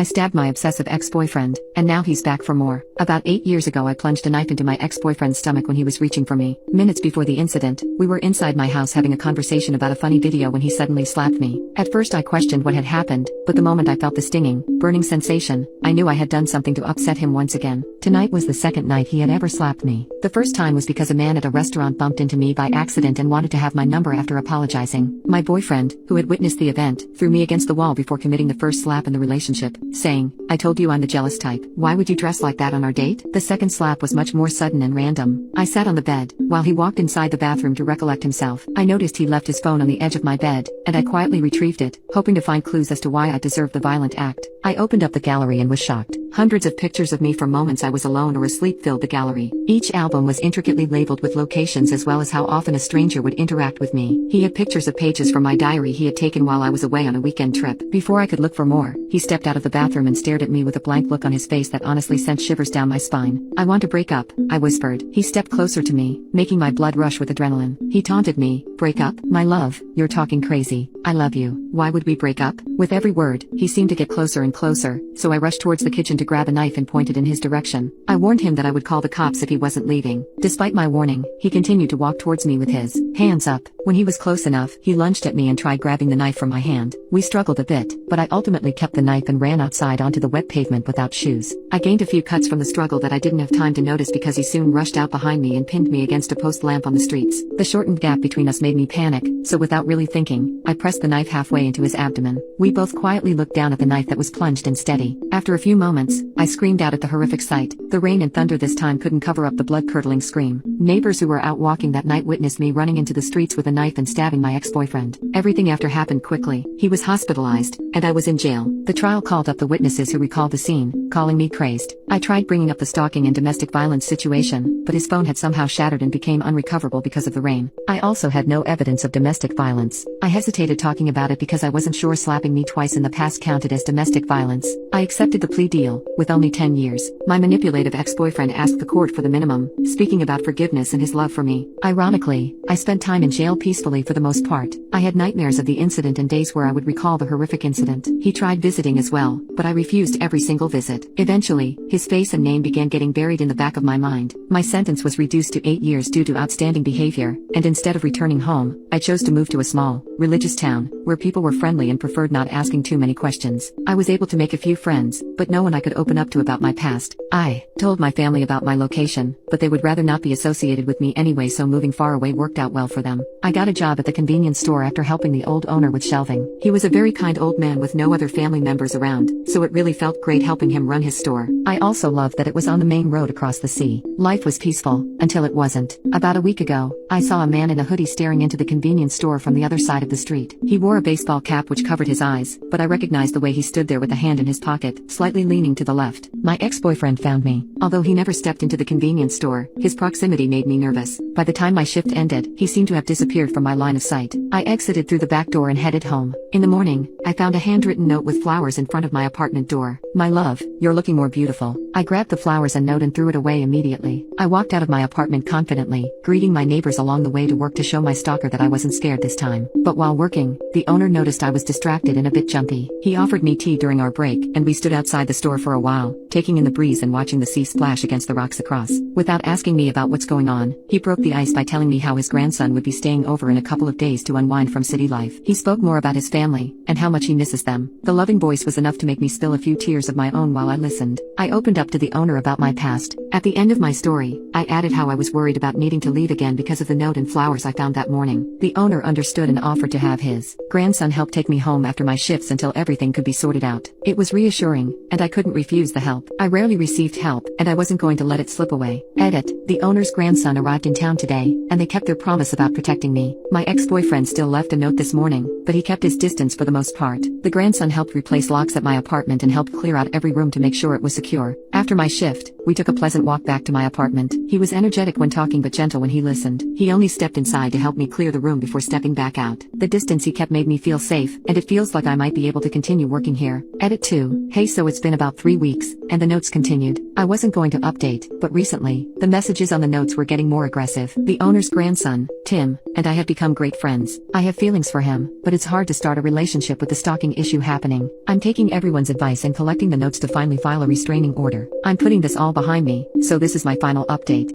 I stabbed my obsessive ex-boyfriend, and now he's back for more. About 8 years ago I plunged a knife into my ex-boyfriend's stomach when he was reaching for me. Minutes before the incident, we were inside my house having a conversation about a funny video when he suddenly slapped me. At first I questioned what had happened, but the moment I felt the stinging, burning sensation, I knew I had done something to upset him once again. Tonight was the second night he had ever slapped me. The first time was because a man at a restaurant bumped into me by accident and wanted to have my number after apologizing. My boyfriend, who had witnessed the event, threw me against the wall before committing the first slap in the relationship, saying, "I told you I'm the jealous type. Why would you dress like that on our date?" The second slap was much more sudden and random. I sat on the bed, while he walked inside the bathroom to recollect himself. I noticed he left his phone on the edge of my bed, and I quietly retrieved it, hoping to find clues as to why I deserved the violent act. I opened up the gallery and was shocked. Hundreds of pictures of me from moments I was alone or asleep filled the gallery. Each album was intricately labeled with locations as well as how often a stranger would interact with me. He had pictures of pages from my diary he had taken while I was away on a weekend trip. Before I could look for more, he stepped out of the bathroom and stared at me with a blank look on his face that honestly sent shivers down my spine. "I want to break up," I whispered. He stepped closer to me, making my blood rush with adrenaline. He taunted me, "Break up? My love, you're talking crazy. I love you. Why would we break up?" With every word, he seemed to get closer and closer, so I rushed towards the kitchen to grab a knife and pointed in his direction. I warned him that I would call the cops if he wasn't leaving. Despite my warning, he continued to walk towards me with his hands up. When he was close enough, he lunged at me and tried grabbing the knife from my hand. We struggled a bit, but I ultimately kept the knife and ran outside onto the wet pavement without shoes. I gained a few cuts from the struggle that I didn't have time to notice because he soon rushed out behind me and pinned me against a post lamp on the streets. The shortened gap between us made me panic, so without really thinking, I pressed the knife halfway into his abdomen. We both quietly looked down at the knife that was plunged and steady. After a few moments, I screamed out at the horrific sight. The rain and thunder this time couldn't cover up the blood-curdling scream. Neighbors who were out walking that night witnessed me running into the streets with a knife and stabbing my ex-boyfriend. Everything after happened quickly. He was hospitalized, and I was in jail. The trial called up the witnesses who recalled the scene, calling me crazed. I tried bringing up the stalking and domestic violence situation, but his phone had somehow shattered and became unrecoverable because of the rain. I also had no evidence of domestic violence. I hesitated talking about it because I wasn't sure slapping me twice in the past counted as domestic violence. I accepted the plea deal, with only 10 years. My manipulative ex-boyfriend asked the court for the minimum, speaking about forgiveness and his love for me. Ironically, I spent time in jail peacefully for the most part. I had nightmares of the incident and days where I would recall the horrific incident. He tried visiting as well, but I refused every single visit. Eventually, his face and name began getting buried in the back of my mind. My sentence was reduced to 8 years due to outstanding behavior, and instead of returning home, I chose to move to a small, religious town, where people were friendly and preferred not asking too many questions. I was able to make a few friends, but no one I could open up to about my past. I told my family about my location, but they would rather not be associated with me anyway, so moving far away worked out well for them. I got a job at the convenience store after helping the old owner with shelving. He was a very kind old man with no other family members around, so it really felt great helping him run his store. I also loved that it was on the main road across the sea. Life was peaceful, until it wasn't. About a week ago, I saw a man in a hoodie staring into the convenience store from the other side of the street. He wore a baseball cap which covered his eyes, but I recognized the way he stood there with a hand in his pocket, slightly leaning to the left. My ex-boyfriend found me. Although he never stepped into the convenience store, his proximity made me nervous. By the time my shift ended, he seemed to have disappeared from my line of sight. I exited through the back door and headed home. In the morning, I found a handwritten note with flowers in front of my apartment door. "My love, you're looking more beautiful." I grabbed the flowers and note and threw it away immediately. I walked out of my apartment confidently, greeting my neighbors along the way to work to show my stalker that I wasn't scared this time. But while working, the owner noticed I was distracted and a bit jumpy. He offered me tea during our break, and we stood outside the store for a while, taking in the breeze and watching the sea splash against the rocks across. Without asking me about what's going on, he broke the ice by telling me how his grandson would be staying over in a couple of days to unwind from city life. He spoke more about his family, and how much he misses them. The loving voice was enough to make me spill a few tears of my own while I listened. I opened up to the owner about my past. At the end of my story, I added how I was worried about needing to leave again because of the note and flowers I found that morning. The owner understood and offered to have his grandson help take me home after my shifts until everything could be sorted out. It was reassuring, and I couldn't refuse the help. I rarely received help, and I wasn't going to let it slip away. Edit: the owner's grandson arrived in town today, and they kept their promise about protecting me. My ex-boyfriend still left a note this morning, but he kept his distance for the most part. The grandson helped replace locks at my apartment and helped clear out every room to make sure it was secure. After my shift, we took a pleasant walk back to my apartment. He was energetic when talking but gentle when he listened. He only stepped inside to help me clear the room before stepping back out. The distance he kept made me feel safe, and it feels like I might be able to continue working here. Edit 2. Hey, so it's been about 3 weeks, and the notes continued. I wasn't going to update, but recently, the messages on the notes were getting more aggressive. The owner's grandson, Tim, and I have become great friends. I have feelings for him, but it's hard to start a relationship with the stalking issue happening. I'm taking everyone's advice and collecting the notes to finally file a restraining order. I'm putting this all behind me, so this is my final update.